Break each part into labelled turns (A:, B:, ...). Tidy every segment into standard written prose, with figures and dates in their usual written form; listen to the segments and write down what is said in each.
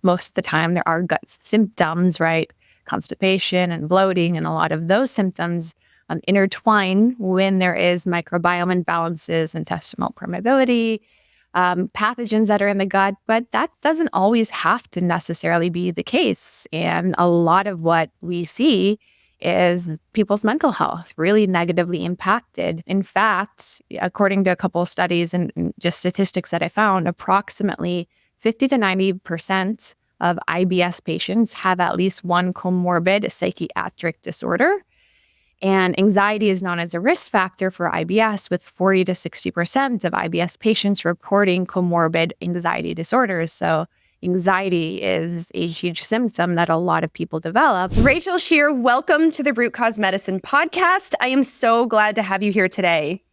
A: most of the time there are gut symptoms, right? Constipation and bloating, and a lot of those symptoms intertwine when there is microbiome imbalances, intestinal permeability, pathogens that are in the gut, but that doesn't always have to necessarily be the case. And a lot of what we see is people's mental health really negatively impacted. In fact, according to a couple of studies and just statistics that I found, approximately 50 to 90% of IBS patients have at least one comorbid psychiatric disorder. And anxiety is known as a risk factor for IBS, with 40 to 60% of IBS patients reporting comorbid anxiety disorders. So anxiety is a huge symptom that a lot of people develop.
B: Rachel Scheer, welcome to the Root Cause Medicine podcast. I am so glad to have you here today.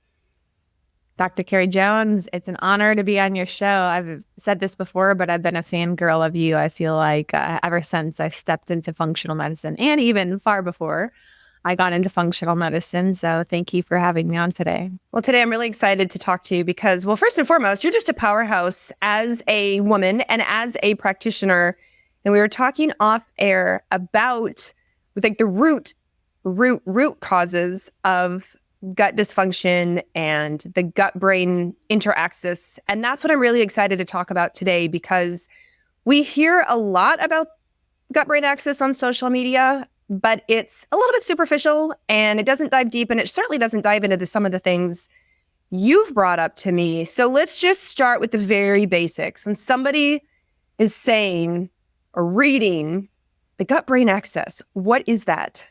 A: Dr. Carrie Jones, it's an honor to be on your show. I've said this before, but I've been a fangirl of you, I feel like, ever since I stepped into functional medicine, and even far before I got into functional medicine. So thank you for having me on today.
B: Well, today I'm really excited to talk to you because, well, first and foremost, you're just a powerhouse as a woman and as a practitioner. And we were talking off air about like the root causes of gut dysfunction and the gut-brain interaxis. And that's what I'm really excited to talk about today, because we hear a lot about gut-brain axis on social media, but it's a little bit superficial and it doesn't dive deep, and it certainly doesn't dive into some of the things you've brought up to me. So let's just start with the very basics. When somebody is saying or reading the gut-brain axis, what is that?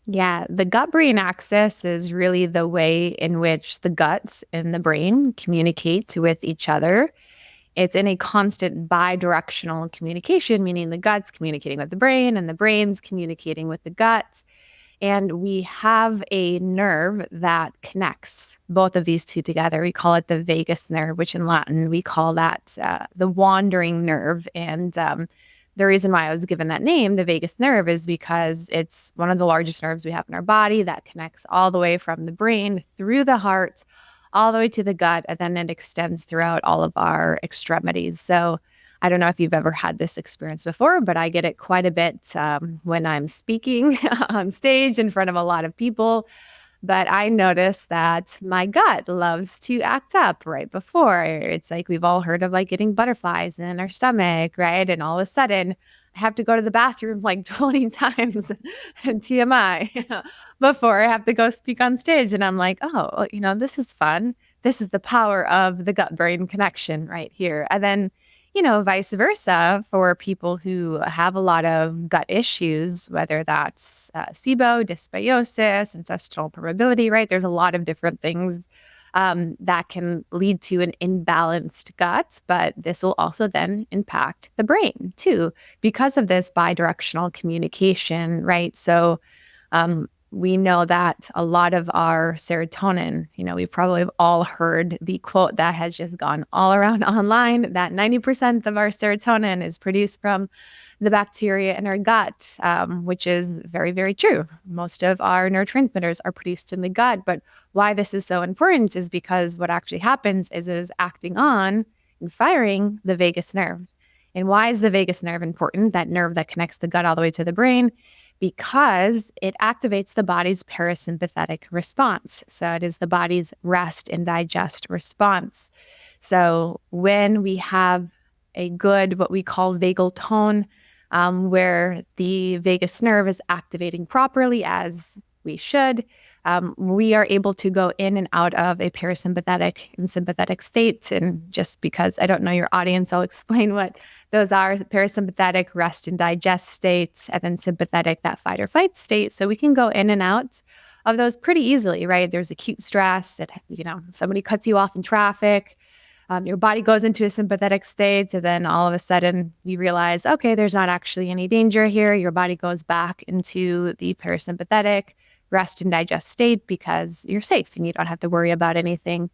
A: Yeah, the gut-brain axis is really the way in which the gut and the brain communicate with each other. It's in a constant bidirectional communication, meaning the gut's communicating with the brain and the brain's communicating with the gut. And we have a nerve that connects both of these two together. We call it the vagus nerve, which in Latin, we call that the wandering nerve. And the reason why I was given that name, the vagus nerve, is because it's one of the largest nerves we have in our body that connects all the way from the brain through the heart, all the way to the gut, and then it extends throughout all of our extremities. So I don't know if you've ever had this experience before, but I get it quite a bit when I'm speaking on stage in front of a lot of people. But I notice that my gut loves to act up right before. It's like we've all heard of like getting butterflies in our stomach, right? And all of a sudden, I have to go to the bathroom like 20 times and TMI before I have to go speak on stage. And I'm like, oh, this is fun. This is the power of the gut-brain connection right here. And then, vice versa for people who have a lot of gut issues, whether that's SIBO, dysbiosis, intestinal permeability, right? There's a lot of different things that can lead to an imbalanced gut, but this will also then impact the brain too, because of this bidirectional communication, right? So we know that a lot of our serotonin, we've probably all heard the quote that has just gone all around online, that 90% of our serotonin is produced from the bacteria in our gut, which is very, very true. Most of our neurotransmitters are produced in the gut. But why this is so important is because what actually happens is it is acting on and firing the vagus nerve. And why is the vagus nerve important? That nerve that connects the gut all the way to the brain, because it activates the body's parasympathetic response. So it is the body's rest and digest response. So when we have a good, what we call vagal tone, where the vagus nerve is activating properly as we should, we are able to go in and out of a parasympathetic and sympathetic state. And just because I don't know your audience, I'll explain what those are: parasympathetic, rest and digest states, and then sympathetic, that fight or flight state. So we can go in and out of those pretty easily, right? There's acute stress that, somebody cuts you off in traffic. Your body goes into a sympathetic state, and then all of a sudden you realize, okay, there's not actually any danger here. Your body goes back into the parasympathetic rest and digest state because you're safe and you don't have to worry about anything.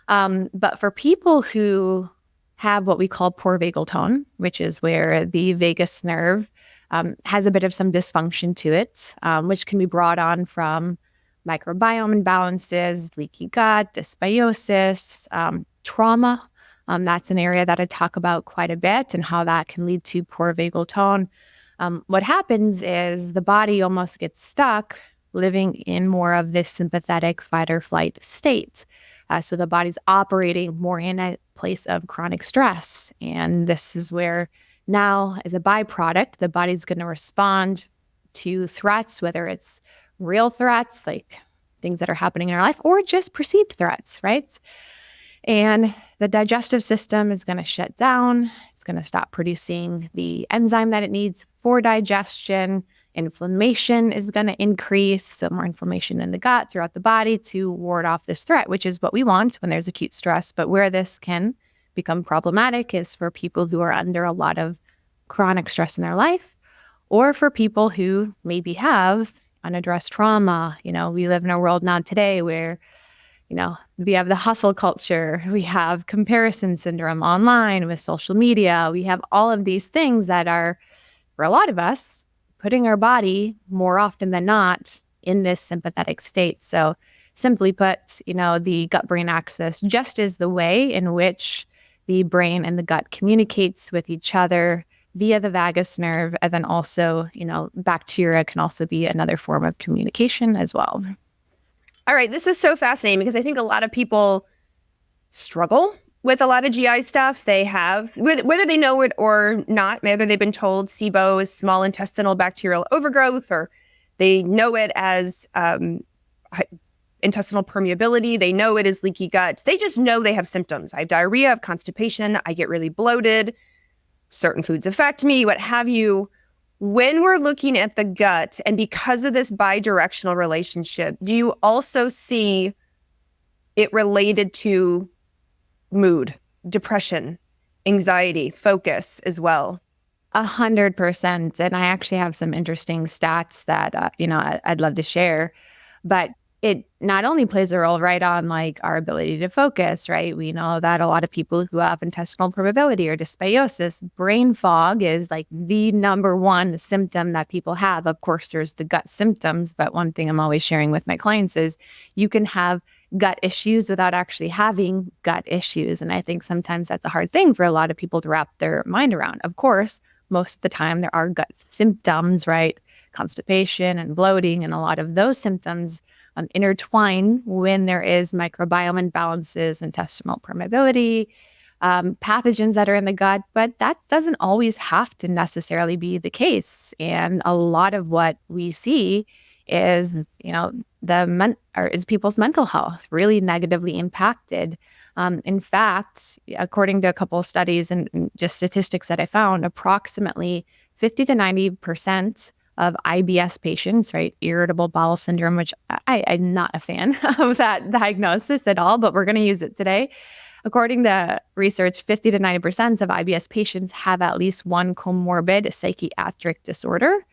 A: But for people who have what we call poor vagal tone, which is where the vagus nerve has a bit of some dysfunction to it, which can be brought on from microbiome imbalances, leaky gut, dysbiosis, trauma, That's an area that I talk about quite a bit and how that can lead to poor vagal tone. What happens is the body almost gets stuck living in more of this sympathetic fight or flight state. So the body's operating more in a place of chronic stress. And this is where now, as a byproduct, the body's going to respond to threats, whether it's real threats, like things that are happening in our life, or just perceived threats, right? And the digestive system is going to shut down. It's going to stop producing the enzyme that it needs for digestion. Inflammation is going to increase. So more inflammation in the gut throughout the body to ward off this threat, which is what we want when there's acute stress. But where this can become problematic is for people who are under a lot of chronic stress in their life, or for people who maybe have unaddressed trauma. We live in a world now today where we have the hustle culture, we have comparison syndrome online with social media, we have all of these things that are, for a lot of us, putting our body more often than not in this sympathetic state. So simply put, the gut-brain axis just is the way in which the brain and the gut communicates with each other via the vagus nerve. And then also, bacteria can also be another form of communication as well.
B: All right, this is so fascinating because I think a lot of people struggle with a lot of GI stuff. They have, whether they know it or not, whether they've been told SIBO is small intestinal bacterial overgrowth, or they know it as intestinal permeability. They know it as leaky gut. They just know they have symptoms. I have diarrhea, I have constipation, I get really bloated, certain foods affect me, what have you. When we're looking at the gut, and because of this bidirectional relationship, do you also see it related to mood, depression, anxiety, focus as well?
A: 100%. And I actually have some interesting stats that, I'd love to share. But it not only plays a role right on like our ability to focus, right? We know that a lot of people who have intestinal permeability or dysbiosis, brain fog is like the number one symptom that people have. Of course, there's the gut symptoms, but one thing I'm always sharing with my clients is you can have gut issues without actually having gut issues. And I think sometimes that's a hard thing for a lot of people to wrap their mind around. Of course, most of the time there are gut symptoms, right? Constipation and bloating, and a lot of those symptoms intertwine when there is microbiome imbalances, intestinal permeability, pathogens that are in the gut, but that doesn't always have to necessarily be the case. And a lot of what we see is, is people's mental health really negatively impacted. In fact, according to a couple of studies and just statistics that I found, approximately 50 to 90% of IBS patients, right, irritable bowel syndrome, which I'm not a fan of that diagnosis at all, but we're going to use it today. According to research, 50 to 90% of IBS patients have at least one comorbid psychiatric disorder.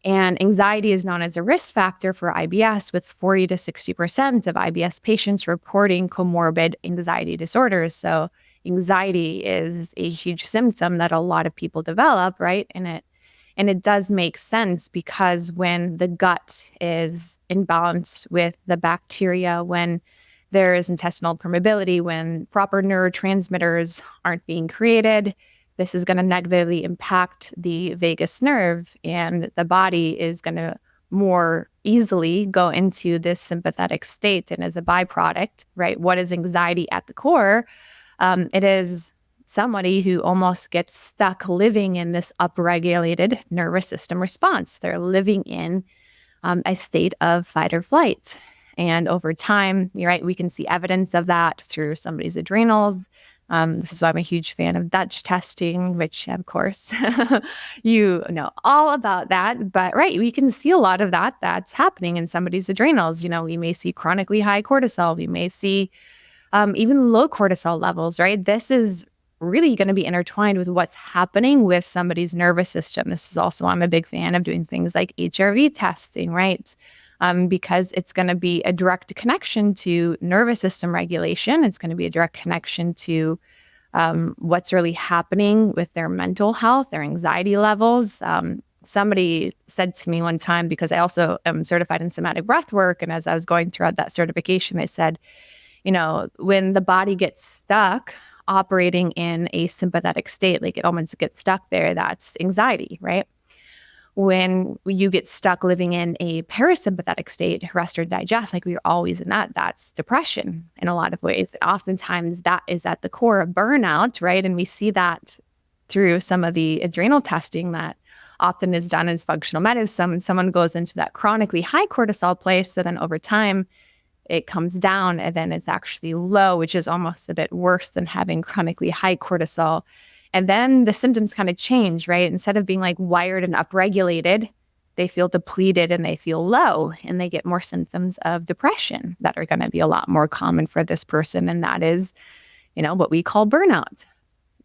A: And anxiety is known as a risk factor for IBS, with 40 to 60% of IBS patients reporting comorbid anxiety disorders. So anxiety is a huge symptom that a lot of people develop, right? And it does make sense because when the gut is imbalanced with the bacteria, when there is intestinal permeability, when proper neurotransmitters aren't being created, this is going to negatively impact the vagus nerve, and the body is going to more easily go into this sympathetic state. And as a byproduct, right, what is anxiety at the core? It is somebody who almost gets stuck living in this upregulated nervous system response. They're living in a state of fight or flight. And over time, you're right, we can see evidence of that through somebody's adrenals. This is why I'm a huge fan of Dutch testing, which, of course, you know all about that. But, right, we can see a lot of that that's happening in somebody's adrenals. We may see chronically high cortisol. We may see even low cortisol levels, right? This is really going to be intertwined with what's happening with somebody's nervous system. This is also, I'm a big fan of doing things like HRV testing, right? Because it's going to be a direct connection to nervous system regulation. It's going to be a direct connection to what's really happening with their mental health, their anxiety levels. Somebody said to me one time, because I also am certified in somatic breath work, and as I was going throughout that certification, they said, when the body gets stuck operating in a sympathetic state, like it almost gets stuck there, that's anxiety, right? When you get stuck living in a parasympathetic state, rest or digest, like we're always in that, that's depression in a lot of ways. Oftentimes that is at the core of burnout, right? And we see that through some of the adrenal testing that often is done as functional medicine. Someone goes into that chronically high cortisol place, so then over time it comes down and then it's actually low, which is almost a bit worse than having chronically high cortisol. And then the symptoms kind of change, right? Instead of being like wired and upregulated, they feel depleted and they feel low, and they get more symptoms of depression that are going to be a lot more common for this person. And that is, what we call burnout.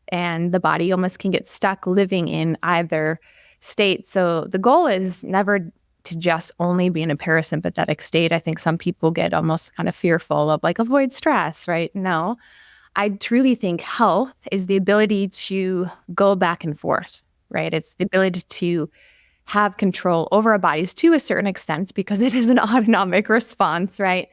A: And the body almost can get stuck living in either state. So the goal is never to just only be in a parasympathetic state. I think some people get almost kind of fearful of like avoid stress, right? No, I truly think health is the ability to go back and forth, right? It's the ability to have control over our bodies to a certain extent because it is an autonomic response, right?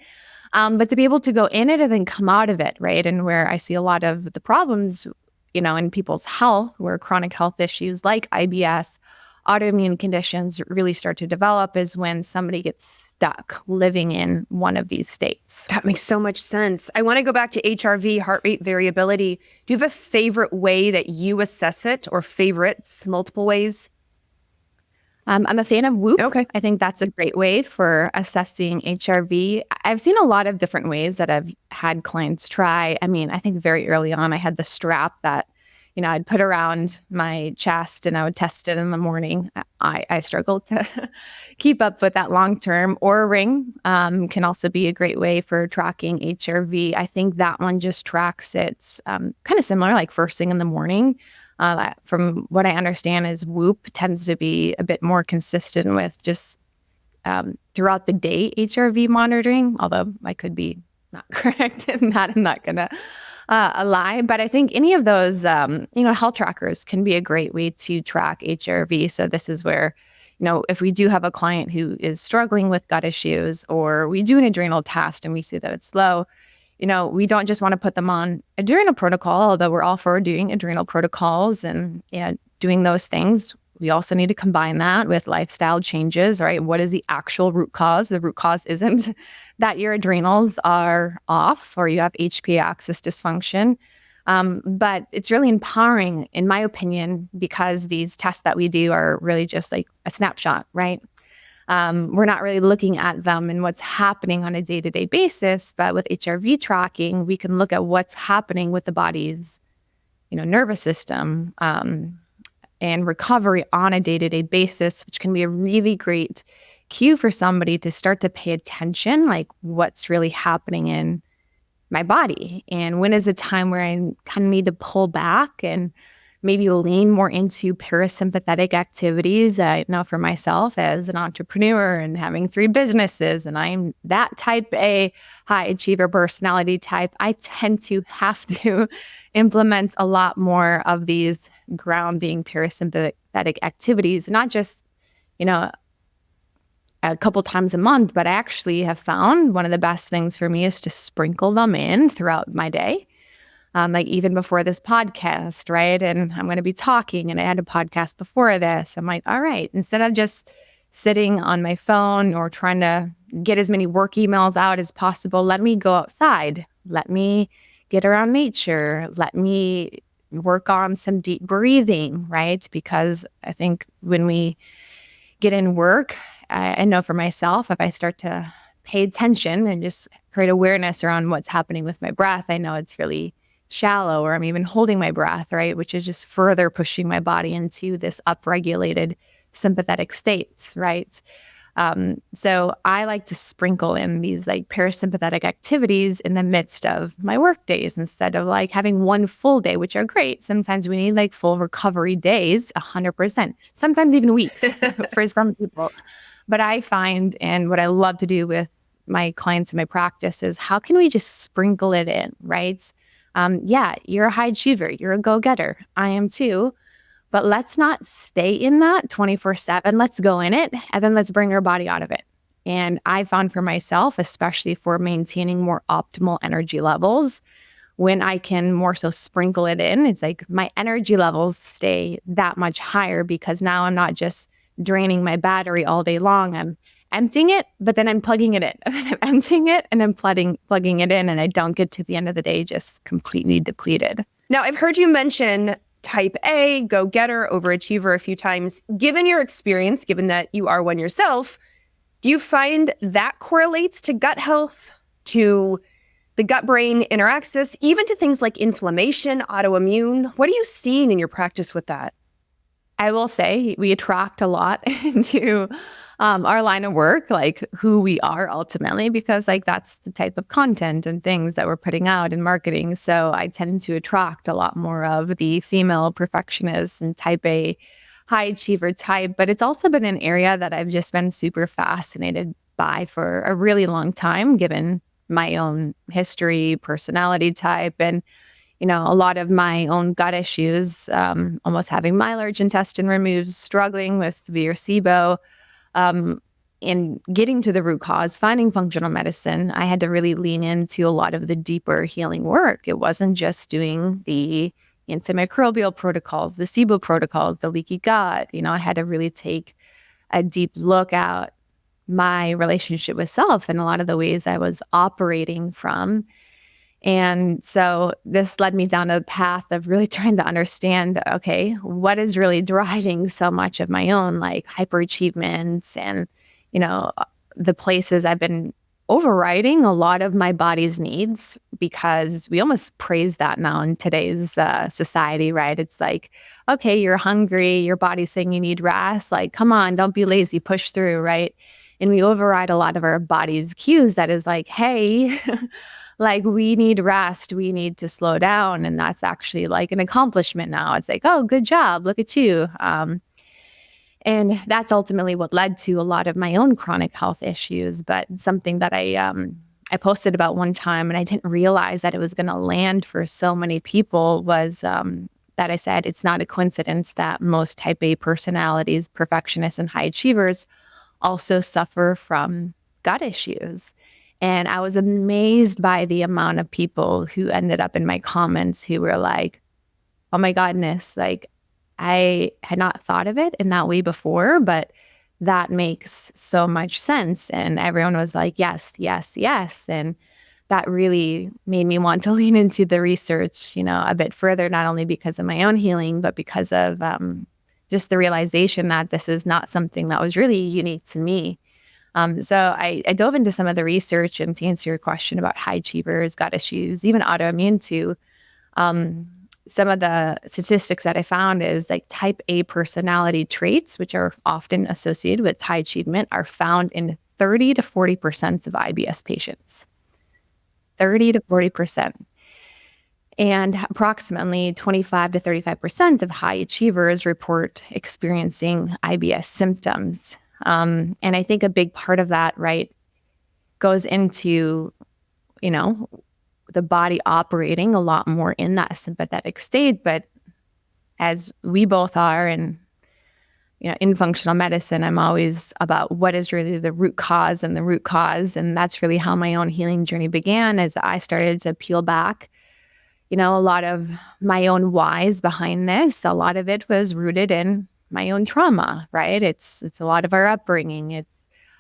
A: But to be able to go in it and then come out of it, right? And where I see a lot of the problems, in people's health, where chronic health issues like IBS, autoimmune conditions really start to develop is when somebody gets stuck living in one of these states.
B: That makes so much sense. I want to go back to HRV, heart rate variability. Do you have a favorite way that you assess it, or favorites, multiple ways?
A: I'm a fan of Whoop.
B: Okay.
A: I think that's a great way for assessing HRV. I've seen a lot of different ways that I've had clients try. I mean, I think very early on, I had the strap that, I'd put around my chest and I would test it in the morning. I struggled to keep up with that long term. Or a ring can also be a great way for tracking HRV. I think that one just tracks it's kind of similar, like first thing in the morning. From what I understand is Whoop tends to be a bit more consistent with just throughout the day HRV monitoring, although I could be not correct in that. I'm not going to lie. But I think any of those, health trackers can be a great way to track HRV. So this is where, if we do have a client who is struggling with gut issues, or we do an adrenal test and we see that it's low, we don't just want to put them on adrenal protocol, although we're all for doing adrenal protocols and doing those things. We also need to combine that with lifestyle changes, right? What is the actual root cause? The root cause isn't that your adrenals are off or you have HPA axis dysfunction. But it's really empowering, in my opinion, because these tests that we do are really just like a snapshot, right? We're not really looking at them and what's happening on a day-to-day basis, but with HRV tracking, we can look at what's happening with the body's, nervous system, and recovery on a day-to-day basis, which can be a really great cue for somebody to start to pay attention, like what's really happening in my body. And when is a time where I kind of need to pull back and maybe lean more into parasympathetic activities. I know for myself as an entrepreneur and having 3 businesses, and I'm that type A high achiever personality type, I tend to have to implement a lot more of these grounding parasympathetic activities, not just, a couple times a month, but I actually have found one of the best things for me is to sprinkle them in throughout my day. Like even before this podcast, right? And I'm going to be talking, and I had a podcast before this. I'm like, all right, instead of just sitting on my phone or trying to get as many work emails out as possible, let me go outside. Let me get around nature. Let me work on some deep breathing, right? Because I think when we get in work, I know for myself, if I start to pay attention and just create awareness around what's happening with my breath, I know it's really shallow, or I'm even holding my breath, right? Which is just further pushing my body into this upregulated sympathetic states, right? So I like to sprinkle in these like parasympathetic activities in the midst of my work days instead of like having one full day, which are great. Sometimes we need like full recovery days, 100%, sometimes even weeks for some people. But I find, and what I love to do with my clients in my practice is how can we just sprinkle it in, right? Yeah, you're a high achiever. You're a go-getter. I am too. But let's not stay in that 24/7. Let's go in it, and then let's bring our body out of it. And I found for myself, especially for maintaining more optimal energy levels, when I can more so sprinkle it in, it's like my energy levels stay that much higher because now I'm not just draining my battery all day long. I'm emptying it, but then I'm plugging it in. And then I'm emptying it and I'm plugging it in. And I don't get to the end of the day just completely depleted.
B: Now, I've heard you mention type A, go-getter, overachiever a few times. Given your experience, given that you are one yourself, do you find that correlates to gut health, to the gut-brain interaxis, even to things like inflammation, autoimmune? What are you seeing in your practice with that?
A: I will say we attract a lot into our line of work, like who we are ultimately, because like that's the type of content and things that we're putting out in marketing. So I tend to attract a lot more of the female perfectionists and type A high achiever type. But it's also been an area that I've just been super fascinated by for a really long time, given my own history, personality type, and a lot of my own gut issues, almost having my large intestine removed, struggling with severe SIBO, in getting to the root cause, finding functional medicine. I had to really lean into a lot of the deeper healing work. It wasn't just doing the antimicrobial protocols, the SIBO protocols, the leaky gut. I had to really take a deep look at my relationship with self and a lot of the ways I was operating from. And so this led me down a path of really trying to understand, okay, what is really driving so much of my own like hyperachievements and, the places I've been overriding a lot of my body's needs, because we almost praise that now in today's society, right? It's like, okay, you're hungry, your body's saying you need rest. Like, come on, don't be lazy, push through, right? And we override a lot of our body's cues that is like, hey, like we need rest, we need to slow down. And that's actually like an accomplishment now. It's like, oh, good job, look at you. And that's ultimately what led to a lot of my own chronic health issues. But something that I posted about one time, and I didn't realize that it was going to land for so many people, was that I said it's not a coincidence that most type A personalities, perfectionists, and high achievers also suffer from gut issues. And I was amazed by the amount of people who ended up in my comments who were like, oh my goodness, like I had not thought of it in that way before, but that makes so much sense. And everyone was like, yes, yes, yes. And that really made me want to lean into the research, a bit further, not only because of my own healing, but because of just the realization that this is not something that was really unique to me. So I dove into some of the research, and to answer your question about high achievers, gut issues, even autoimmune too. Some of the statistics that I found is like type A personality traits, which are often associated with high achievement, are found in 30 to 40% of IBS patients. 30 to 40%. And approximately 25 to 35% of high achievers report experiencing IBS symptoms. And I think a big part of that, right, goes into, the body operating a lot more in that sympathetic state. But as we both are, and, in functional medicine, I'm always about what is really the root cause and the root cause. And that's really how my own healing journey began, as I started to peel back, a lot of my own whys behind this. A lot of it was rooted in my own trauma, right? It's a lot of our upbringing.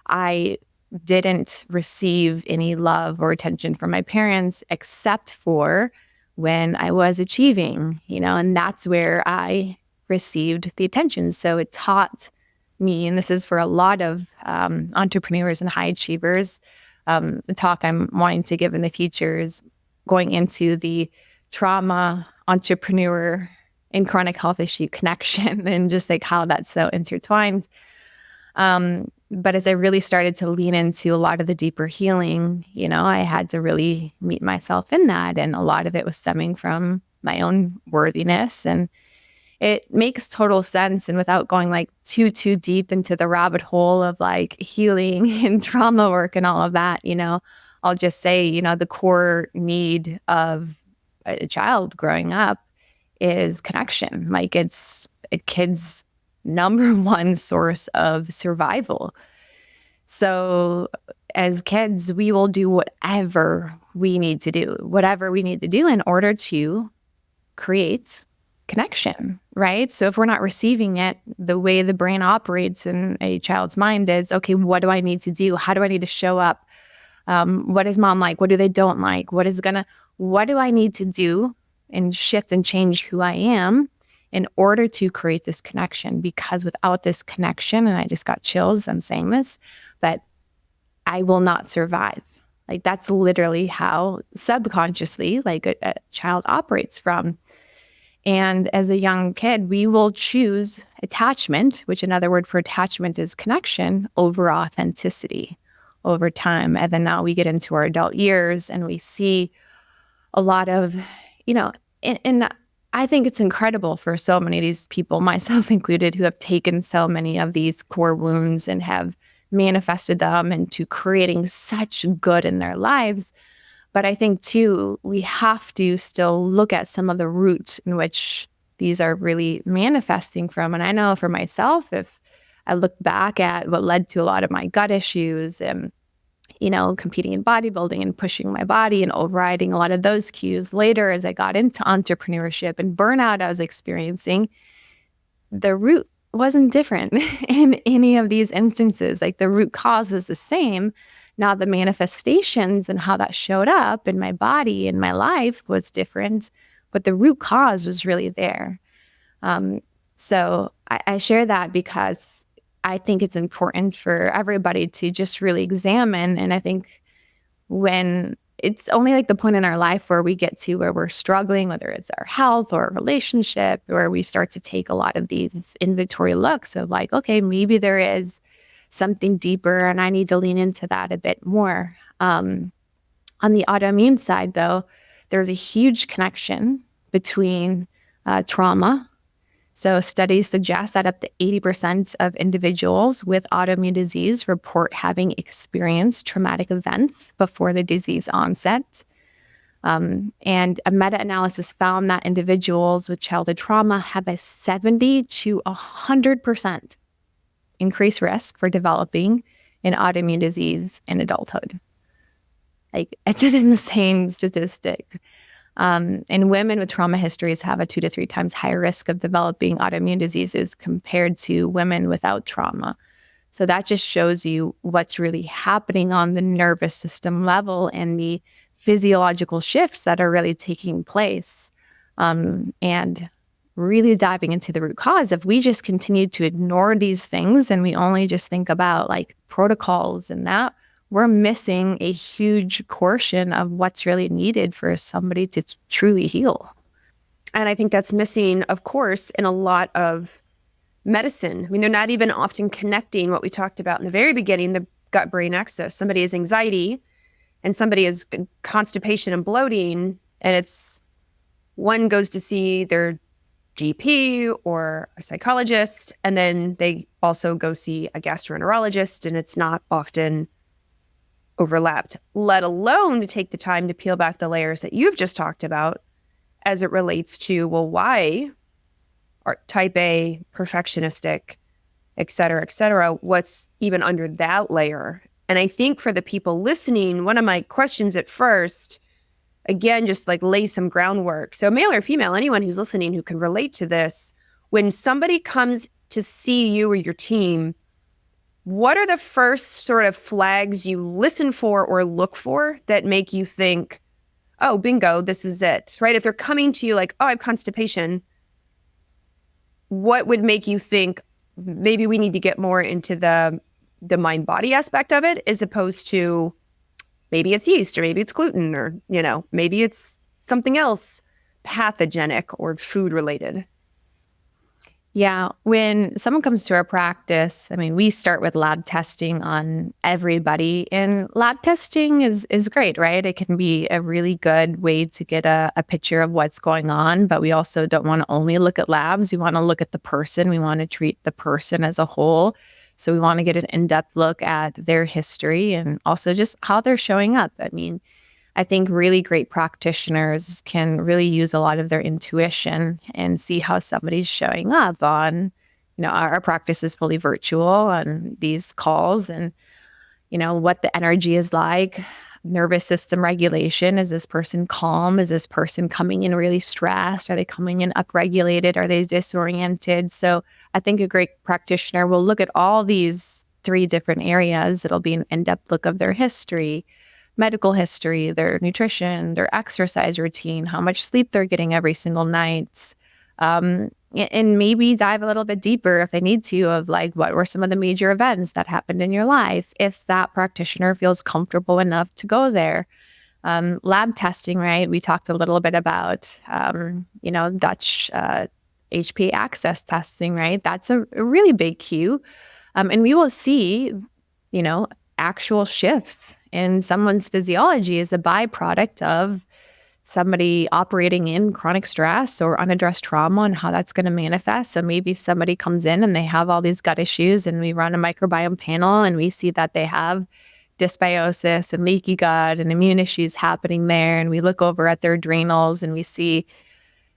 A: I didn't receive any love or attention from my parents except for when I was achieving, and that's where I received the attention. So it taught me, and this is for a lot of entrepreneurs and high achievers, the talk I'm wanting to give in the future is going into the trauma, entrepreneur, and chronic health issue connection, and just like how that's so intertwined. But as I really started to lean into a lot of the deeper healing, I had to really meet myself in that. And a lot of it was stemming from my own worthiness. And it makes total sense. And without going like too deep into the rabbit hole of like healing and trauma work and all of that, I'll just say, the core need of a child growing up is connection. Like it's a kid's number one source of survival. So as kids, we will do whatever we need to do, whatever we need to do in order to create connection, right? So if we're not receiving it, the way the brain operates in a child's mind is, okay, what do I need to do? How do I need to show up? What is mom like? What do they don't like? What do I need to do and shift and change who I am in order to create this connection? Because without this connection, and I just got chills, I'm saying this, but I will not survive. Like that's literally how subconsciously like a child operates from. And as a young kid, we will choose attachment, which another word for attachment is connection, over authenticity over time. And then now we get into our adult years and we see a lot of, and I think it's incredible for so many of these people, myself included, who have taken so many of these core wounds and have manifested them into creating such good in their lives. But I think, too, we have to still look at some of the roots in which these are really manifesting from. And I know for myself, if I look back at what led to a lot of my gut issues and, competing in bodybuilding and pushing my body and overriding a lot of those cues later as I got into entrepreneurship and burnout I was experiencing, the root wasn't different in any of these instances. Like the root cause is the same. Now the manifestations and how that showed up in my body and my life was different, but the root cause was really there. So I share that because I think it's important for everybody to just really examine. And I think when it's only like the point in our life where we get to where we're struggling, whether it's our health or relationship, where we start to take a lot of these inventory looks of like, okay, maybe there is something deeper and I need to lean into that a bit more. On the autoimmune side, though, there's a huge connection between trauma. So studies suggest that up to 80% of individuals with autoimmune disease report having experienced traumatic events before the disease onset. And a meta-analysis found that individuals with childhood trauma have a 70 to 100% increased risk for developing an autoimmune disease in adulthood. Like, it's an insane statistic. And women with trauma histories have a 2 to 3 times higher risk of developing autoimmune diseases compared to women without trauma. So that just shows you what's really happening on the nervous system level and the physiological shifts that are really taking place. And really diving into the root cause. If we just continue to ignore these things and we only just think about like protocols and that, we're missing a huge portion of what's really needed for somebody to truly heal.
B: And I think that's missing, of course, in a lot of medicine. I mean, they're not even often connecting what we talked about in the very beginning, the gut-brain axis. Somebody has anxiety and somebody has constipation and bloating, and it's one goes to see their GP or a psychologist, and then they also go see a gastroenterologist, and it's not often overlapped, let alone to take the time to peel back the layers that you've just talked about as it relates to, well, why are type A, perfectionistic, et cetera, what's even under that layer? And I think for the people listening, one of my questions at first, again, just like lay some groundwork. So male or female, anyone who's listening who can relate to this, when somebody comes to see you or your team, what are the first sort of flags you listen for or look for that make you think, oh, bingo, this is it, right? If they're coming to you like, oh, I have constipation, what would make you think maybe we need to get more into the mind-body aspect of it as opposed to maybe it's yeast or maybe it's gluten or, maybe it's something else pathogenic or food related?
A: Yeah. When someone comes to our practice, we start with lab testing on everybody. And lab testing is great, right? It can be a really good way to get a picture of what's going on. But we also don't want to only look at labs. We want to look at the person. We want to treat the person as a whole. So we want to get an in-depth look at their history and also just how they're showing up. I think really great practitioners can really use a lot of their intuition and see how somebody's showing up on, our practice is fully virtual on these calls and, what the energy is like. nervous system regulation. Is this person calm? Is this person coming in really stressed? Are they coming in upregulated? Are they disoriented? So I think a great practitioner will look at all these 3 different areas. It'll be an in-depth look of their history, medical history, their nutrition, their exercise routine, how much sleep they're getting every single night. And maybe dive a little bit deeper if they need to of like, what were some of the major events that happened in your life, if that practitioner feels comfortable enough to go there. Lab testing, right? We talked a little bit about, Dutch HP access testing, right? That's a really big cue. And we will see, actual shifts in someone's physiology as a byproduct of somebody operating in chronic stress or unaddressed trauma and how that's going to manifest. So maybe somebody comes in and they have all these gut issues, and we run a microbiome panel and we see that they have dysbiosis and leaky gut and immune issues happening there. And we look over at their adrenals and we see,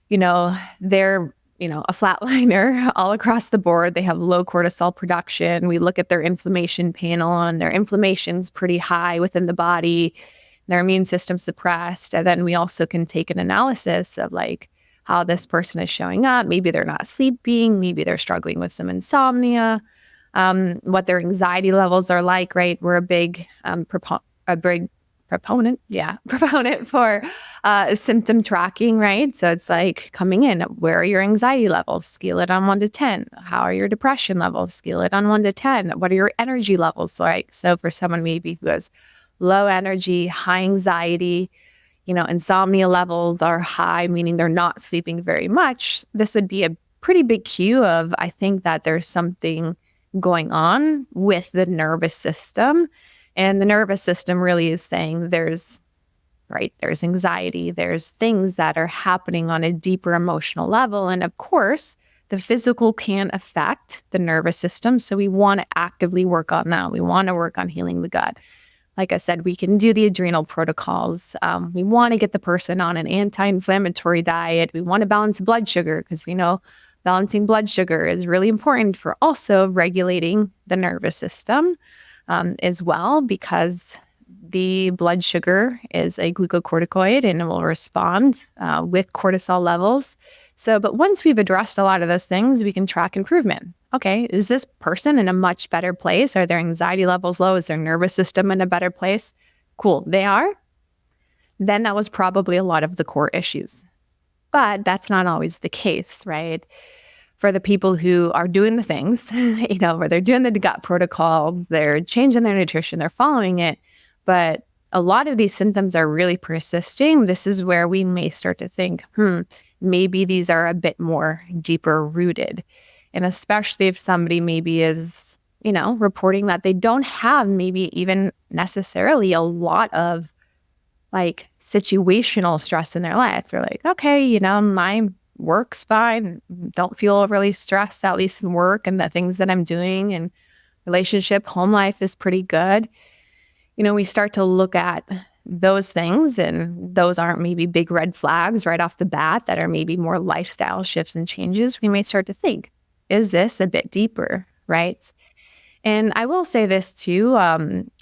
A: they're, a flatliner all across the board. They have low cortisol production. We look at their inflammation panel and their inflammation's pretty high within the body. Their immune system suppressed. And then we also can take an analysis of like how this person is showing up. Maybe they're not sleeping. Maybe they're struggling with some insomnia, what their anxiety levels are like, right? We're a big proponent for symptom tracking, right? So it's like coming in, where are your anxiety levels? Scale it on 1 to 10. How are your depression levels? Scale it on 1 to 10. What are your energy levels like? So for someone maybe who has low energy, high anxiety, insomnia levels are high, meaning they're not sleeping very much. This would be a pretty big cue of, I think that there's something going on with the nervous system. And the nervous system really is saying there's anxiety, there's things that are happening on a deeper emotional level. And of course, the physical can affect the nervous system. So we want to actively work on that. We want to work on healing the gut. Like I said, we can do the adrenal protocols. We want to get the person on an anti-inflammatory diet. We want to balance blood sugar because we know balancing blood sugar is really important for also regulating the nervous system as well, because the blood sugar is a glucocorticoid and it will respond with cortisol levels. But once we've addressed a lot of those things, we can track improvement. Okay, is this person in a much better place? Are their anxiety levels low? Is their nervous system in a better place? Cool, they are. Then that was probably a lot of the core issues. But that's not always the case, right? For the people who are doing the things, where they're doing the gut protocols, they're changing their nutrition, they're following it, but a lot of these symptoms are really persisting. This is where we may start to think, maybe these are a bit more deeper rooted. And especially if somebody maybe is, reporting that they don't have maybe even necessarily a lot of like situational stress in their life. They're like, okay, my work's fine. Don't feel overly stressed, at least in work and the things that I'm doing, and relationship, home life is pretty good. We start to look at those things, and those aren't maybe big red flags right off the bat that are maybe more lifestyle shifts and changes. We may start to think, is this a bit deeper, right? And I will say this too,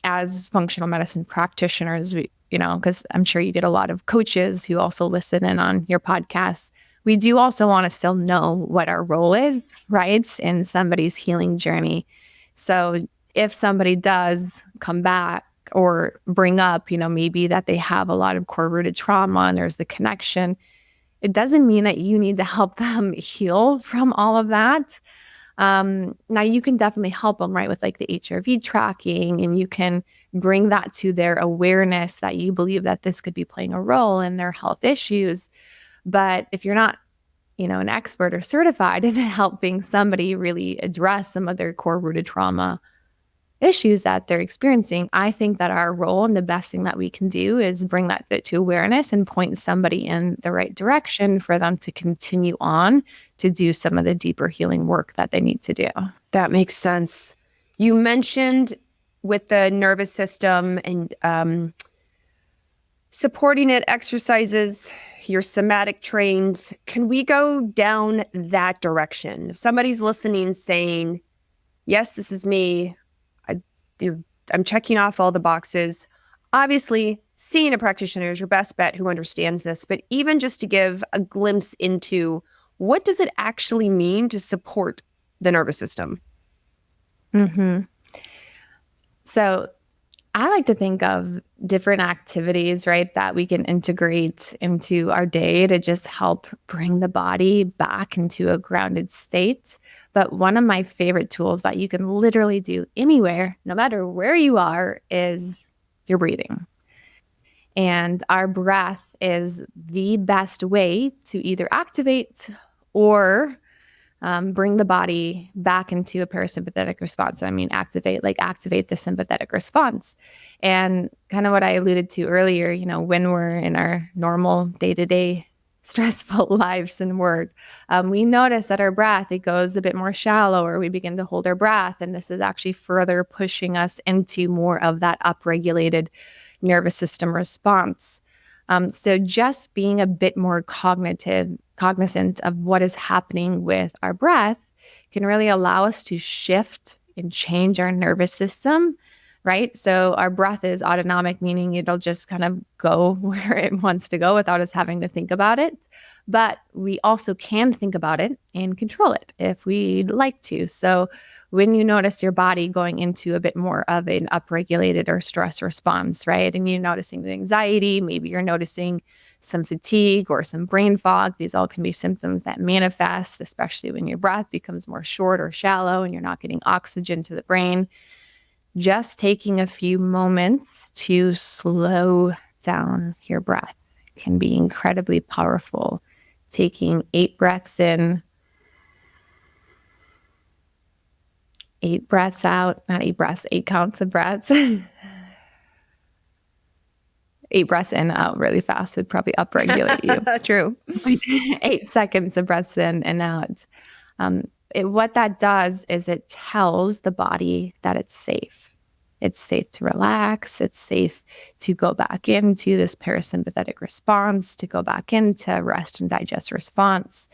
A: as functional medicine practitioners, because I'm sure you get a lot of coaches who also listen in on your podcasts. We do also want to still know what our role is, right, in somebody's healing journey. So if somebody does come back or bring up, maybe that they have a lot of core rooted trauma and there's the connection, it doesn't mean that you need to help them heal from all of that. Now you can definitely help them, right, with like the HRV tracking, and you can bring that to their awareness that you believe that this could be playing a role in their health issues. But if you're not, an expert or certified in helping somebody really address some of their core rooted trauma issues that they're experiencing, I think that our role and the best thing that we can do is bring that to awareness and point somebody in the right direction for them to continue on to do some of the deeper healing work that they need to do.
B: That makes sense. You mentioned with the nervous system and supporting it, exercises, you're somatic trained. Can we go down that direction? If somebody's listening saying, yes, this is me, I'm checking off all the boxes, Obviously, seeing a practitioner is your best bet who understands this, but even just to give a glimpse into what does it actually mean to support the nervous system?
A: Mm-hmm. So I like to think of different activities, right, that we can integrate into our day to just help bring the body back into a grounded state. But one of my favorite tools that you can literally do anywhere, no matter where you are, is your breathing. And our breath is the best way to either activate or bring the body back into a parasympathetic response. I mean, activate the sympathetic response. And kind of what I alluded to earlier, when we're in our normal day to day stressful lives and work, we notice that our breath, it goes a bit more shallow, or we begin to hold our breath. And this is actually further pushing us into more of that upregulated nervous system response. So just being a bit more cognizant of what is happening with our breath can really allow us to shift and change our nervous system, right? So our breath is autonomic, meaning it'll just kind of go where it wants to go without us having to think about it. But we also can think about it and control it if we'd like to. So when you notice your body going into a bit more of an upregulated or stress response, right? And you're noticing the anxiety, maybe you're noticing some fatigue or some brain fog. These all can be symptoms that manifest, especially when your breath becomes more short or shallow and you're not getting oxygen to the brain. Just taking a few moments to slow down your breath can be incredibly powerful. Taking 8 breaths in, 8 breaths out, not 8 breaths, 8 counts of breaths. 8 breaths in, out really fast would probably upregulate you.
B: True.
A: 8 seconds of breaths in and out. What that does is it tells the body that it's safe. It's safe to relax. It's safe to go back into this parasympathetic response, to go back into rest and digest response.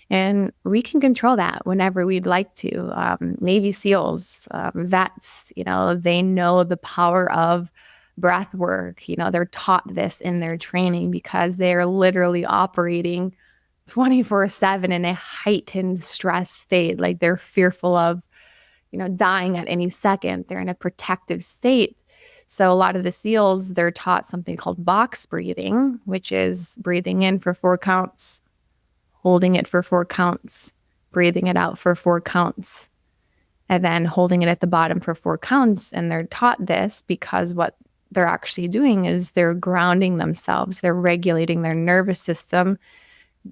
A: And we can control that whenever we'd like to. Navy SEALs, vets, they know the power of breath work. They're taught this in their training because they're literally operating 24/7 in a heightened stress state. Like they're fearful of, dying at any second. They're in a protective state. So a lot of the SEALs, they're taught something called box breathing, which is breathing in for 4 counts, holding it for 4 counts, breathing it out for 4 counts, and then holding it at the bottom for 4 counts. And they're taught this because what they're actually doing is they're grounding themselves. They're regulating their nervous system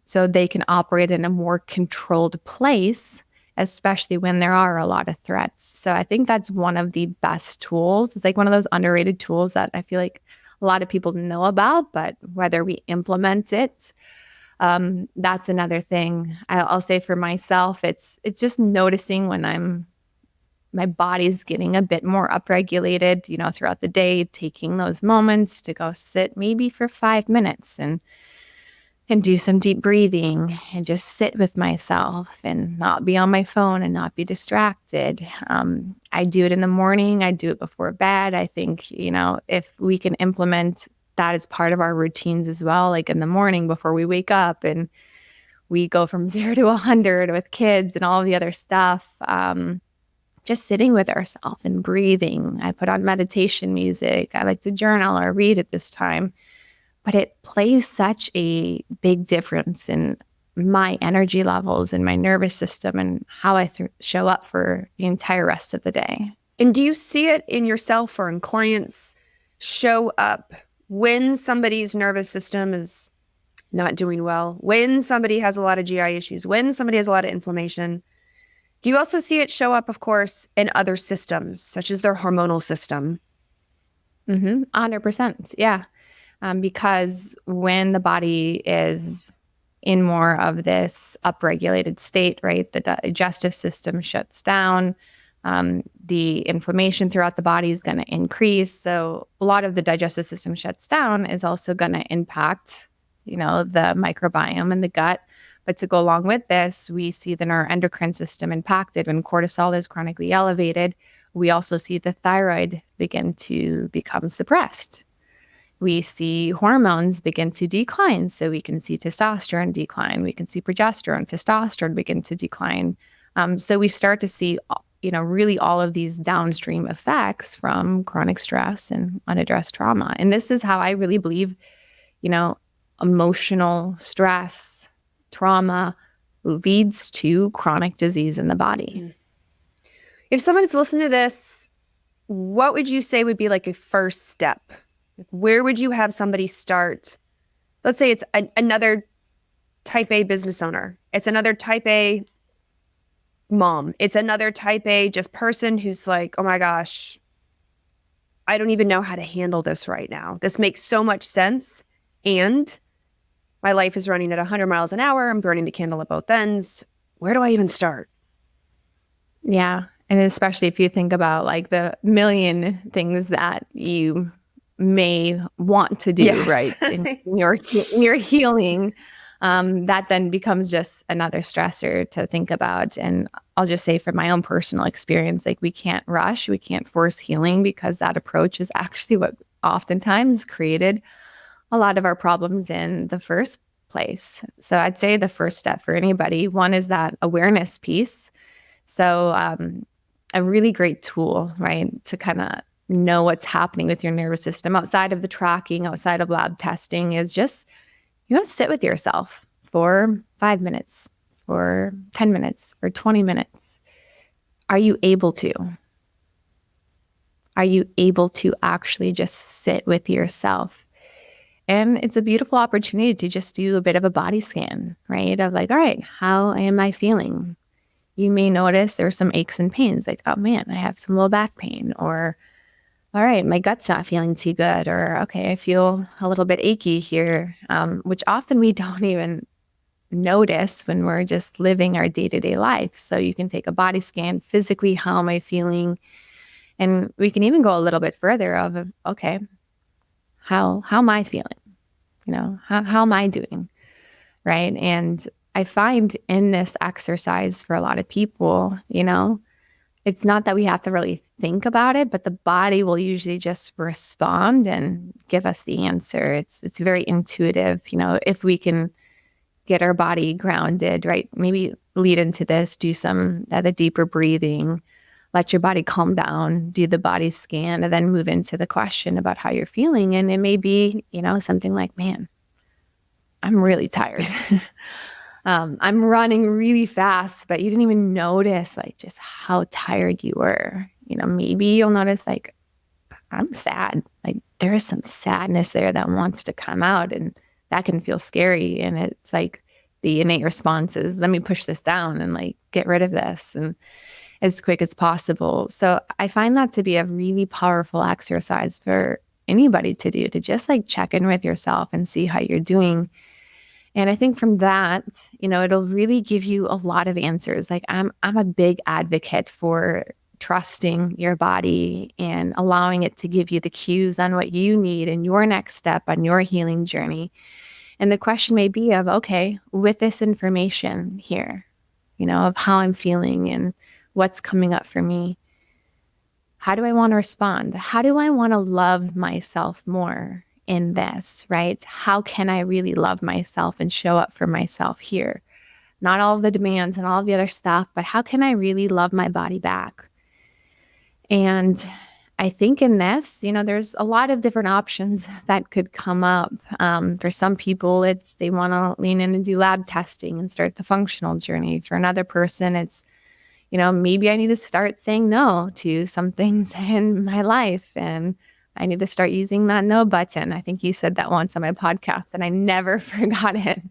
A: so they can operate in a more controlled place, especially when there are a lot of threats. So I think that's one of the best tools. It's like one of those underrated tools that I feel like a lot of people know about, but whether we implement it, that's another thing. I'll say for myself, it's just noticing when my body's getting a bit more upregulated, throughout the day, taking those moments to go sit maybe for 5 minutes and do some deep breathing and just sit with myself and not be on my phone and not be distracted. I do it in the morning. I do it before bed. I think, if we can implement that as part of our routines as well, like in the morning before we wake up and we go from 0 to 100 with kids and all the other stuff, just sitting with ourselves and breathing. I put on meditation music. I like to journal or read at this time. But it plays such a big difference in my energy levels and my nervous system and how I show up for the entire rest of the day.
B: And do you see it in yourself or in clients show up when somebody's nervous system is not doing well, when somebody has a lot of GI issues, when somebody has a lot of inflammation? Do you also see it show up, of course, in other systems, such as their hormonal system?
A: 100%. Yeah. Because when the body is in more of this upregulated state, right, the digestive system shuts down. The inflammation throughout the body is going to increase. So a lot of the digestive system shuts down is also going to impact, the microbiome in the gut. But to go along with this, we see the neuroendocrine system impacted when cortisol is chronically elevated. We also see the thyroid begin to become suppressed. we see hormones begin to decline. So we can see testosterone decline. We can see progesterone, testosterone begin to decline. So we start to see, really all of these downstream effects from chronic stress and unaddressed trauma. And this is how I really believe, emotional stress, trauma leads to chronic disease in the body.
B: If someone's listening to this, what would you say would be like a first step? Where would you have somebody start? Let's say it's another type A business owner. It's another type A mom. It's another type A just person who's like, oh my gosh, I don't even know how to handle this right now. This makes so much sense. And my life is running at 100 miles an hour. I'm burning the candle at both ends. Where do I even start?
A: Yeah. And especially if you think about like the million things that you may want to do,
B: Yes.
A: right? In your healing, that then becomes just another stressor to think about. And I'll just say from my own personal experience, like we can't rush, we can't force healing, because that approach is actually what oftentimes created a lot of our problems in the first place. So I'd say the first step for anybody, one is that awareness piece. So a really great tool, right, to kind of know what's happening with your nervous system outside of the tracking, outside of lab testing, is just, sit with yourself for 5 minutes, for 10 minutes, for 20 minutes. Are you able to? Are you able to actually just sit with yourself? And it's a beautiful opportunity to just do a bit of a body scan, right? Of like, all right, how am I feeling? You may notice there's some aches and pains, like, oh man, I have some low back pain, or all right, my gut's not feeling too good, or okay, I feel a little bit achy here, which often we don't even notice when we're just living our day-to-day life. So you can take a body scan physically, how am I feeling? And we can even go a little bit further of okay, how am I feeling? How am I doing? Right. And I find in this exercise for a lot of people, it's not that we have to really think about it, but the body will usually just respond and give us the answer. It's very intuitive, if we can get our body grounded, right? Maybe lead into this, do some the deeper breathing, let your body calm down, do the body scan, and then move into the question about how you're feeling. And it may be, something like, man, I'm really tired. I'm running really fast, but you didn't even notice like just how tired you were. Maybe you'll notice like, I'm sad. Like there is some sadness there that wants to come out, and that can feel scary. And it's like the innate response is, let me push this down and like get rid of this and as quick as possible. So I find that to be a really powerful exercise for anybody to do, to just like check in with yourself and see how you're doing. And I think from that, it'll really give you a lot of answers. Like I'm a big advocate for trusting your body and allowing it to give you the cues on what you need in your next step on your healing journey. And the question may be of, okay, with this information here, of how I'm feeling and what's coming up for me, how do I want to respond? How do I want to love myself more in this, right? How can I really love myself and show up for myself here? Not all of the demands and all of the other stuff, but how can I really love my body back? And I think in this, there's a lot of different options that could come up. For some people, they want to lean in and do lab testing and start the functional journey. For another person, it's, maybe I need to start saying no to some things in my life, and I need to start using that no button. I think you said that once on my podcast and I never forgot it.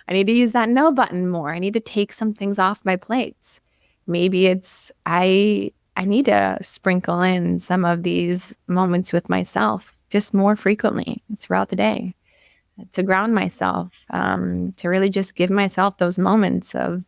A: I need to use that no button more. I need to take some things off my plates. Maybe it's I need to sprinkle in some of these moments with myself just more frequently throughout the day to ground myself, to really just give myself those moments of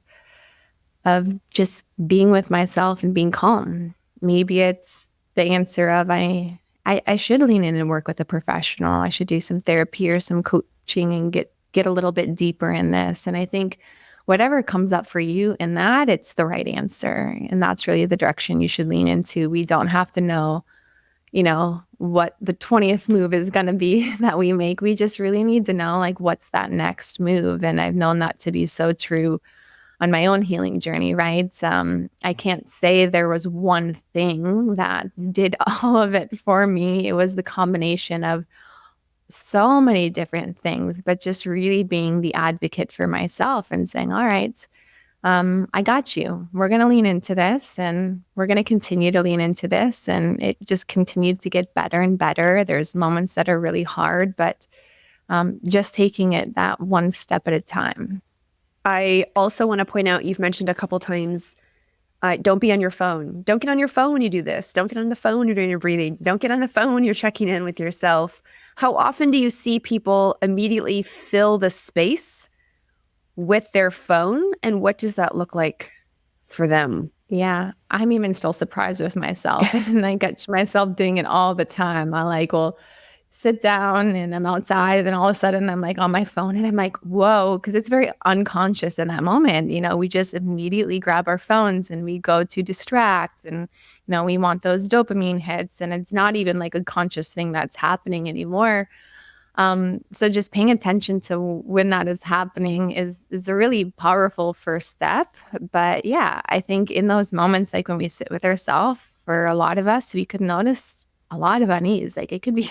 A: just being with myself and being calm. Maybe it's the answer of I should lean in and work with a professional. I should do some therapy or some coaching and get a little bit deeper in this. And I think whatever comes up for you in that, it's the right answer. And that's really the direction you should lean into. We don't have to know, what the 20th move is going to be that we make. We just really need to know, like, what's that next move? And I've known that to be so true on my own healing journey, right? I can't say there was one thing that did all of it for me. It was the combination of so many different things, but just really being the advocate for myself and saying, all right, I got you. We're going to lean into this and we're going to continue to lean into this. And it just continued to get better and better. There's moments that are really hard, but just taking it that one step at a time.
B: I also want to point out, you've mentioned a couple times, don't be on your phone. Don't get on your phone when you do this. Don't get on the phone when you're doing your breathing. Don't get on the phone when you're checking in with yourself. How often do you see people immediately fill the space with their phone? And what does that look like for them?
A: Yeah, I'm even still surprised with myself. And I catch myself doing it all the time. I like will sit down and I'm outside, and then all of a sudden I'm like on my phone and I'm like, whoa, because it's very unconscious in that moment. We just immediately grab our phones and we go to distract, and we want those dopamine hits, and it's not even like a conscious thing that's happening anymore. So just paying attention to when that is happening is a really powerful first step. But yeah, I think in those moments, like when we sit with ourselves, for a lot of us, we could notice a lot of unease. Like it could be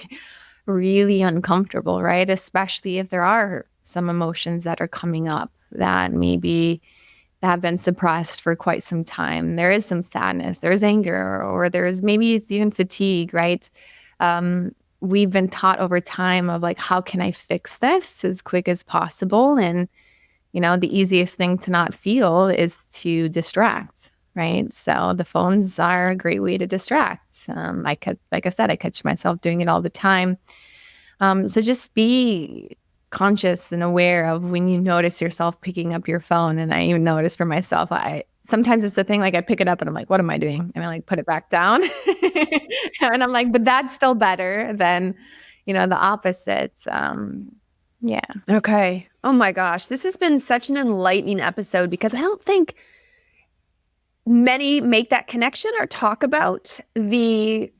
A: really uncomfortable, right? Especially if there are some emotions that are coming up that maybe have been suppressed for quite some time. There is some sadness, there's anger, or there's maybe it's even fatigue, right? We've been taught over time of like, how can I fix this as quick as possible? And, the easiest thing to not feel is to distract, right? So the phones are a great way to distract. Like I said, I catch myself doing it all the time. So just be conscious and aware of when you notice yourself picking up your phone. And I even notice for myself, sometimes it's the thing, like I pick it up and I'm like, what am I doing? And I like put it back down. And I'm like, but that's still better than, the opposite. Yeah.
B: Okay. Oh my gosh. This has been such an enlightening episode, because I don't think many make that connection or talk about again,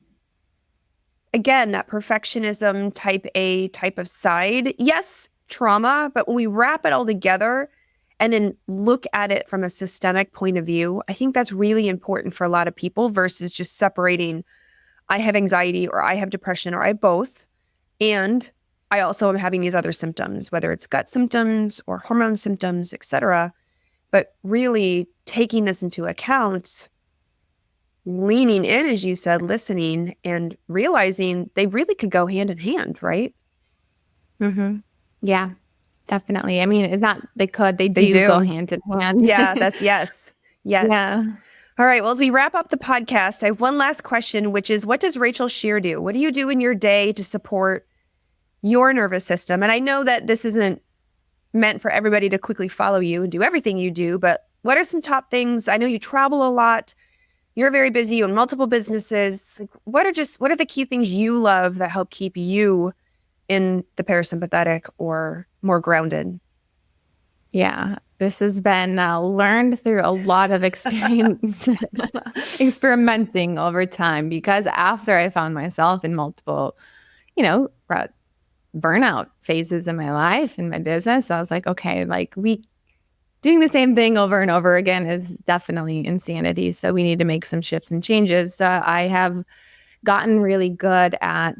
B: that perfectionism, type A type of side. Yes, trauma, but when we wrap it all together and then look at it from a systemic point of view, I think that's really important for a lot of people, versus just separating, I have anxiety or I have depression or I have both, and I also am having these other symptoms, whether it's gut symptoms or hormone symptoms, etc. But really taking this into account, leaning in, as you said, listening and realizing they really could go hand in hand, right?
A: Mm-hmm. Yeah, definitely. I mean, it's not they do go hand in hand.
B: Yeah, that's yes. Yes.
A: Yeah.
B: All right. Well, as we wrap up the podcast, I have one last question, which is, what does Rachel Scheer do? What do you do in your day to support your nervous system? And I know that this isn't meant for everybody to quickly follow you and do everything you do, but what are some top things? I know you travel a lot. You're very busy. You own multiple businesses. What are the key things you love that help keep you in the parasympathetic or more grounded?
A: Yeah, this has been learned through a lot of experience, experimenting over time, because after I found myself in multiple, burnout phases in my life and my business, I was like, okay, like doing the same thing over and over again is definitely insanity. So we need to make some shifts and changes. So I have gotten really good at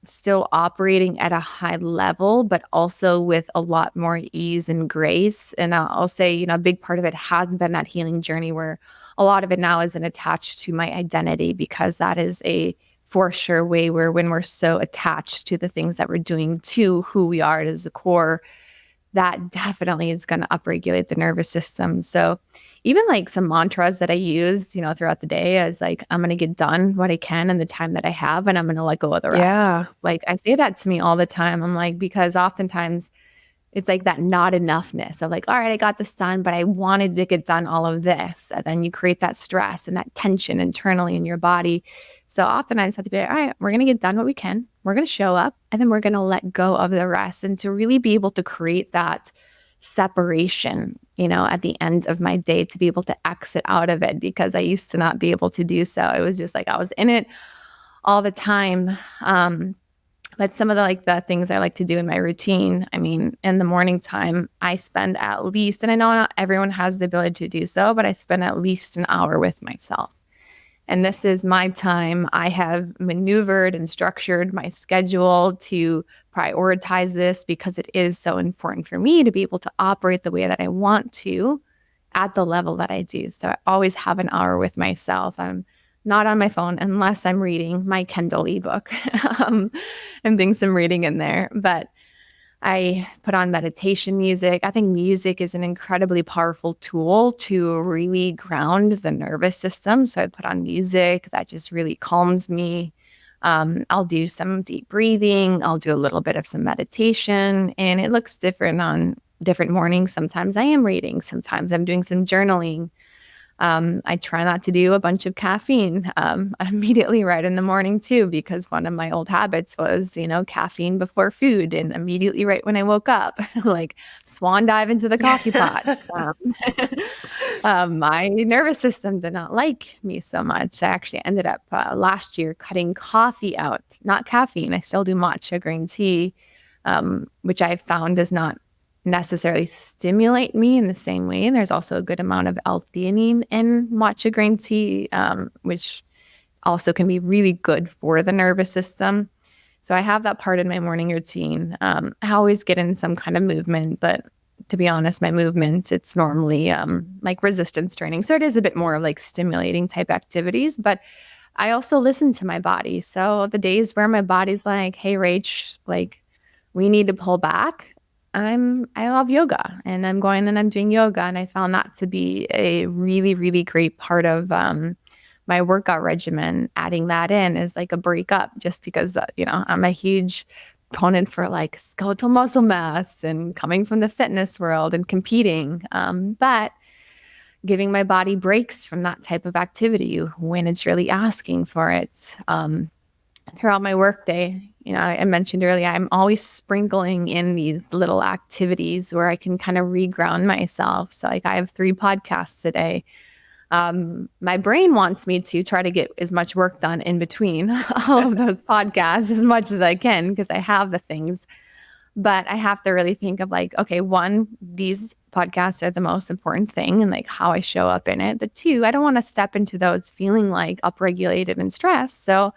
A: still operating at a high level, but also with a lot more ease and grace. And I'll say, a big part of it has been that healing journey, where a lot of it now isn't attached to my identity, because that is a for sure way where when we're so attached to the things that we're doing to who we are as a core, that definitely is going to upregulate the nervous system. So even like some mantras that I use, throughout the day is like, I'm going to get done what I can in the time that I have, and I'm going to let go of the rest.
B: Yeah.
A: Like I say that to me all the time. I'm like, because oftentimes it's like that not enoughness of like, all right, I got this done, but I wanted to get done all of this. And then you create that stress and that tension internally in your body. So often I just have to be like, all right, we're going to get done what we can. We're going to show up, and then we're going to let go of the rest. And to really be able to create that separation, at the end of my day, to be able to exit out of it, because I used to not be able to do so. It was just like I was in it all the time. But some of the things I like to do in my routine, I mean, in the morning time, I spend at least, and I know not everyone has the ability to do so, but I spend at least an hour with myself. And this is my time. I have maneuvered and structured my schedule to prioritize this because it is so important for me to be able to operate the way that I want to at the level that I do. So I always have an hour with myself. I'm not on my phone unless I'm reading my Kindle ebook and doing some reading in there. But I put on meditation music. I think music is an incredibly powerful tool to really ground the nervous system. So I put on music that just really calms me. I'll do some deep breathing. I'll do a little bit of some meditation, and it looks different on different mornings. Sometimes I am reading. Sometimes I'm doing some journaling. I try not to do a bunch of caffeine immediately right in the morning too, because one of my old habits was, caffeine before food and immediately right when I woke up, like swan dive into the coffee pots. My nervous system did not like me so much. I actually ended up last year cutting coffee out, not caffeine. I still do matcha green tea, which I found does not necessarily stimulate me in the same way. And there's also a good amount of L-theanine in matcha green tea, which also can be really good for the nervous system. So I have that part in my morning routine. I always get in some kind of movement, but to be honest, my movement, it's normally like resistance training. So it is a bit more like stimulating type activities, but I also listen to my body. So the days where my body's like, hey, Rach, like we need to pull back. I love yoga, and I'm going and I'm doing yoga, and I found that to be a really, really great part of my workout regimen. Adding that in is like a breakup, just because I'm a huge proponent for like skeletal muscle mass and coming from the fitness world and competing, but giving my body breaks from that type of activity when it's really asking for it. Throughout my workday, I mentioned earlier, I'm always sprinkling in these little activities where I can kind of reground myself. So like I have 3 podcasts a day. My brain wants me to try to get as much work done in between all of those podcasts as much as I can because I have the things. But I have to really think of like, okay, 1, these podcasts are the most important thing and like how I show up in it. But 2, I don't want to step into those feeling like upregulated and stressed. So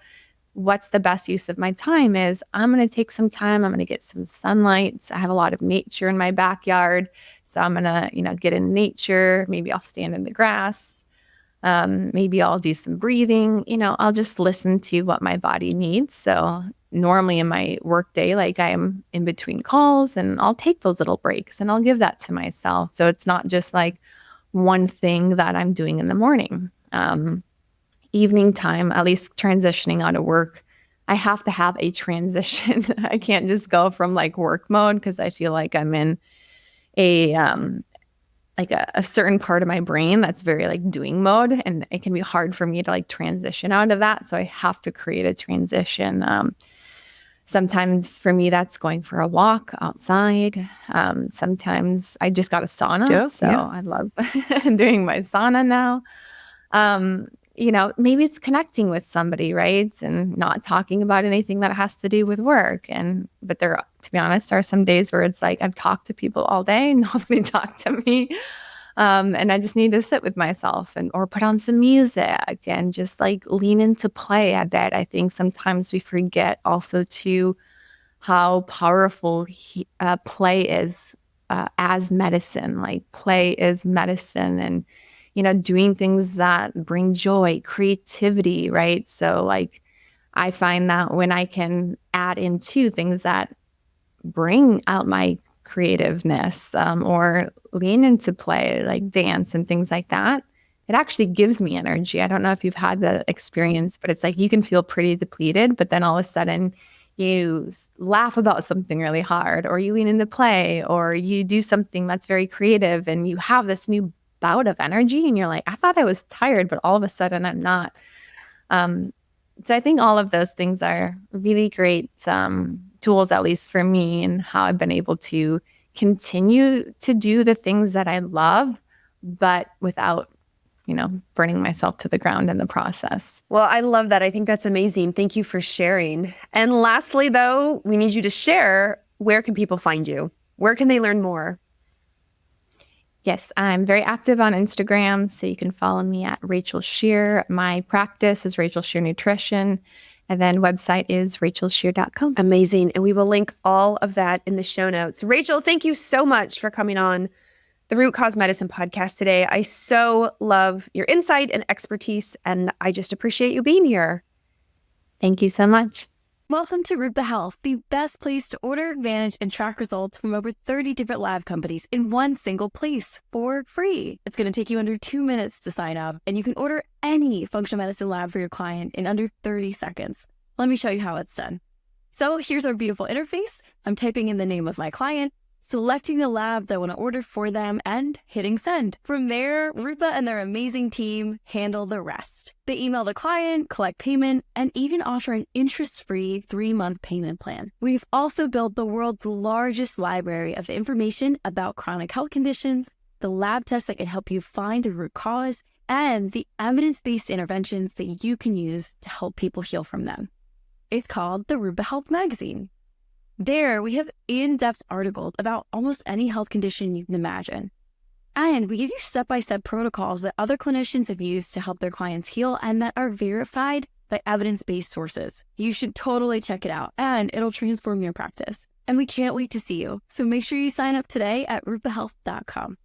A: what's the best use of my time is I'm going to take some time. I'm going to get some sunlight. I have a lot of nature in my backyard. So I'm going to, get in nature. Maybe I'll stand in the grass. Maybe I'll do some breathing. I'll just listen to what my body needs. So normally in my workday, like I'm in between calls and I'll take those little breaks and I'll give that to myself. So it's not just like one thing that I'm doing in the morning. Evening time, at least transitioning out of work, I have to have a transition. I can't just go from like work mode because I feel like I'm in a a certain part of my brain that's very like doing mode, and it can be hard for me to like transition out of that. So I have to create a transition. Sometimes for me, that's going for a walk outside. Sometimes I just got a sauna, I love doing my sauna now. Maybe it's connecting with somebody, right? And not talking about anything that has to do with work. But there, to be honest, are some days where it's like I've talked to people all day, nobody talked to me. And I just need to sit with myself or put on some music and just like lean into play. I bet I think sometimes we forget also too how powerful play is as medicine. Like play is medicine, and doing things that bring joy, creativity, right? So like I find that when I can add into things that bring out my creativeness or lean into play, like dance and things like that, it actually gives me energy. I don't know if you've had the experience, but it's like you can feel pretty depleted, but then all of a sudden you laugh about something really hard, or you lean into play, or you do something that's very creative and you have this new bout of energy and you're like, I thought I was tired, but all of a sudden I'm not. So I think all of those things are really great tools, at least for me, and how I've been able to continue to do the things that I love, but without, burning myself to the ground in the process.
B: Well, I love that. I think that's amazing. Thank you for sharing. And lastly, though, we need you to share, where can people find you? Where can they learn more?
A: Yes, I'm very active on Instagram, so you can follow me at Rachel Scheer. My practice is Rachel Scheer Nutrition, and then website is rachelscheer.com.
B: Amazing. And we will link all of that in the show notes. Rachel, thank you so much for coming on the Root Cause Medicine podcast today. I so love your insight and expertise, and I just appreciate you being here.
A: Thank you so much.
C: Welcome to Rupa Health, the best place to order, manage, and track results from over 30 different lab companies in one single place for free. It's going to take you under 2 minutes to sign up, and you can order any functional medicine lab for your client in under 30 seconds. Let me show you how it's done. So here's our beautiful interface. I'm typing in the name of my client, selecting the lab that I want to order for them, and hitting send. From there, Rupa and their amazing team handle the rest. They email the client, collect payment, and even offer an interest-free 3-month payment plan. We've also built the world's largest library of information about chronic health conditions, the lab tests that can help you find the root cause, and the evidence-based interventions that you can use to help people heal from them. It's called the Rupa Health Magazine. There, we have in-depth articles about almost any health condition you can imagine. And we give you step-by-step protocols that other clinicians have used to help their clients heal and that are verified by evidence-based sources. You should totally check it out, and it'll transform your practice. And we can't wait to see you. So make sure you sign up today at rupahealth.com.